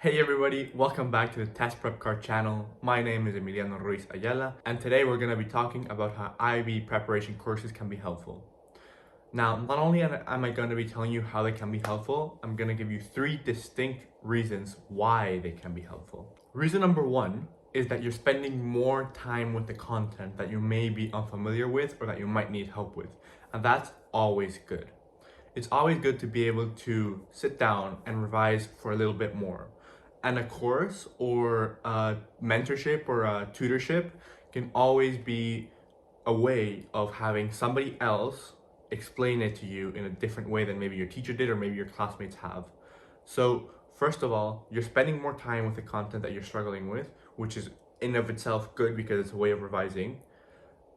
Hey everybody, welcome back to the TestprepKart channel. My name is Emiliano Ruiz Ayala, and today we're going to be talking about how IB preparation courses can be helpful. Now, not only am I going to be telling you how they can be helpful, I'm going to give you 3 distinct reasons why they can be helpful. Reason number 1 is that you're spending more time with the content that you may be unfamiliar with or that you might need help with, and that's always good. It's always good to be able to sit down and revise for a little bit more. And a course or a mentorship or a tutorship can always be a way of having somebody else explain it to you in a different way than maybe your teacher did or maybe your classmates have. So first of all, you're spending more time with the content that you're struggling with, which is in of itself good because it's a way of revising.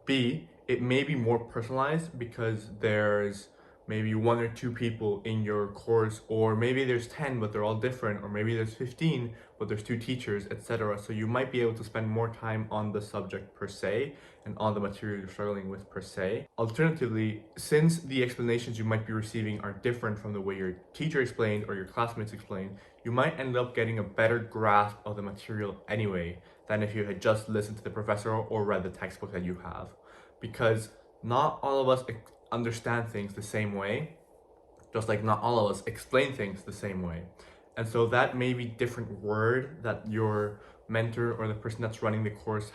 B, it may be more personalized because there's maybe 1 or 2 people in your course, or maybe there's 10 but they're all different, or maybe there's 15 but there's 2 teachers, etc. So you might be able to spend more time on the subject per se and on the material you're struggling with per se. Alternatively, since the explanations you might be receiving are different from the way your teacher explained or your classmates explained, you might end up getting a better grasp of the material anyway than if you had just listened to the professor or read the textbook that you have. Because not all of us understand things the same way, just like not all of us explain things the same way. And so that maybe different word that your mentor or the person that's running the course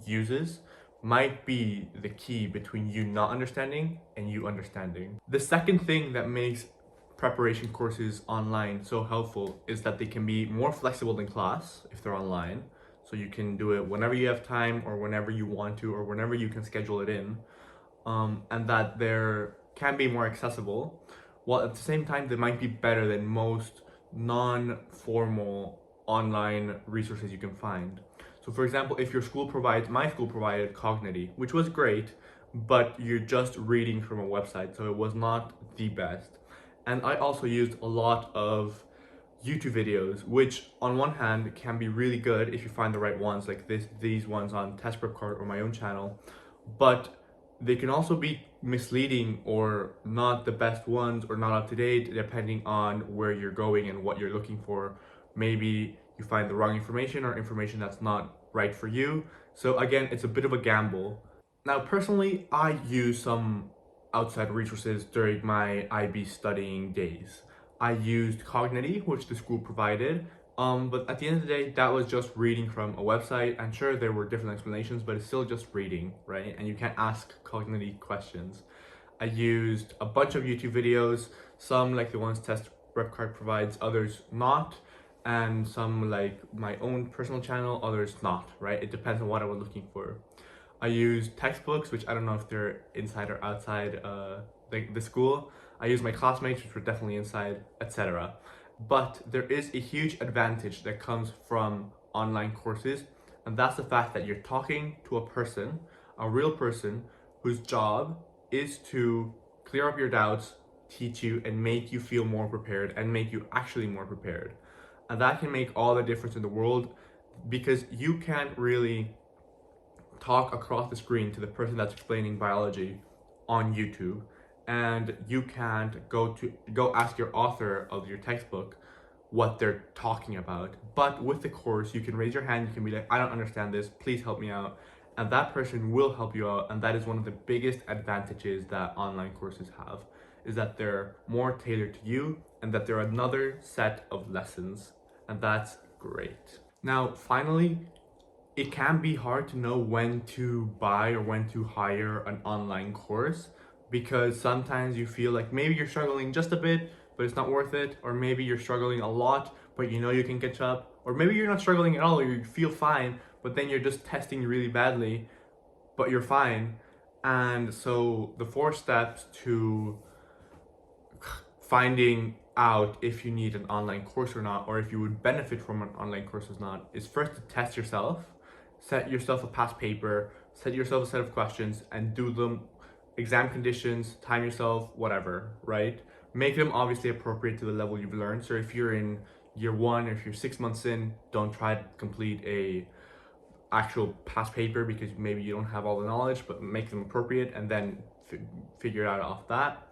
uses might be the key between you not understanding and you understanding. The second thing that makes preparation courses online so helpful is that they can be more flexible than class if they're online. So you can do it whenever you have time or whenever you want to or whenever you can schedule it in. And that there can be more accessible, while at the same time they might be better than most non-formal online resources you can find. So for example, if your school provides, my school provided Cognity, which was great, but you're just reading from a website, so it was not the best. And I also used a lot of YouTube videos, which on one hand can be really good if you find the right ones, like these ones on TestprepKart or my own channel, but they can also be misleading or not the best ones or not up to date depending on where you're going and what you're looking for. Maybe you find the wrong information or information that's not right for you. So again, it's a bit of a gamble. Now, personally, I use some outside resources during my IB studying days. I used Cognity, which the school provided, but at the end of the day, that was just reading from a website, and sure, there were different explanations, but it's still just reading, right? And you can't ask Cognity questions. I used a bunch of YouTube videos, some like the ones TestprepKart provides, others not, and some like my own personal channel, others not, right? It depends on what I was looking for. I used textbooks, which I don't know if they're inside or outside the school. I used my classmates, which were definitely inside, etc. But there is a huge advantage that comes from online courses, and that's the fact that you're talking to a person, a real person, whose job is to clear up your doubts, teach you, and make you feel more prepared, and make you actually more prepared. And that can make all the difference in the world, because you can't really talk across the screen to the person that's explaining biology on YouTube, and you can't go ask your author of your textbook what they're talking about. But with the course, you can raise your hand, you can be like, I don't understand this, please help me out. And that person will help you out, and that is one of the biggest advantages that online courses have, is that they're more tailored to you and that they're another set of lessons, and that's great. Now, finally, it can be hard to know when to buy or when to hire an online course, because sometimes you feel like maybe you're struggling just a bit, but it's not worth it, or maybe you're struggling a lot, but you know you can catch up, or maybe you're not struggling at all, or you feel fine, but then you're just testing really badly, but you're fine. And so the 4 steps to finding out if you need an online course or not, or if you would benefit from an online course or not, is first to test yourself, set yourself a past paper, set yourself a set of questions, and do them, exam conditions, time yourself, whatever, right? Make them obviously appropriate to the level you've learned. So if you're in year 1 or if you're 6 months in, don't try to complete a actual past paper because maybe you don't have all the knowledge, but make them appropriate and then figure it out off that.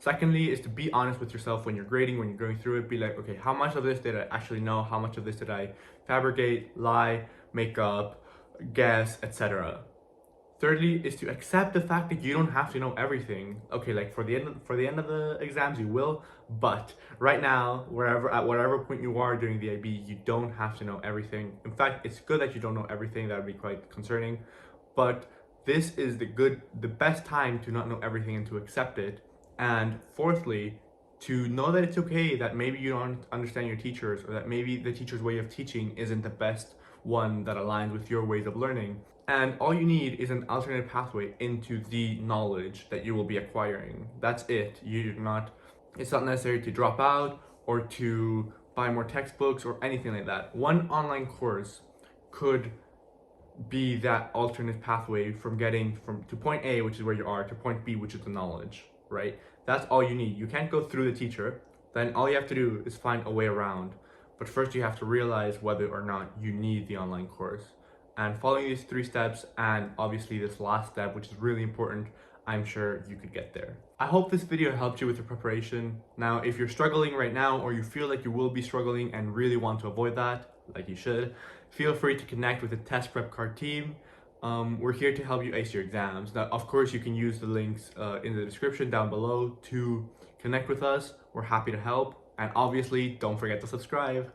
Secondly is to be honest with yourself when you're grading, when you're going through it. Be like, okay, how much of this did I actually know? How much of this did I fabricate, lie, make up, guess, etc. Thirdly is to accept the fact that you don't have to know everything. Okay, like for the end of the exams you will, but right now, at whatever point you are during the IB, you don't have to know everything. In fact, it's good that you don't know everything. That would be quite concerning, but this is the best time to not know everything and to accept it. And fourthly, to know that it's okay that maybe you don't understand your teachers, or that maybe the teacher's way of teaching isn't the best one that aligns with your ways of learning. And all you need is an alternate pathway into the knowledge that you will be acquiring. That's it. It's not necessary to drop out or to buy more textbooks or anything like that. One online course could be that alternate pathway from getting to point A, which is where you are, to point B, which is the knowledge, right? That's all you need. You can't go through the teacher. Then all you have to do is find a way around. But first you have to realize whether or not you need the online course. And following these 3 steps, and obviously this last step, which is really important, I'm sure you could get there. I hope this video helped you with your preparation. Now, if you're struggling right now, or you feel like you will be struggling and really want to avoid that, like you should, feel free to connect with the TestprepKart team. We're here to help you ace your exams. Now, of course, you can use the links in the description down below to connect with us. We're happy to help. And obviously, don't forget to subscribe.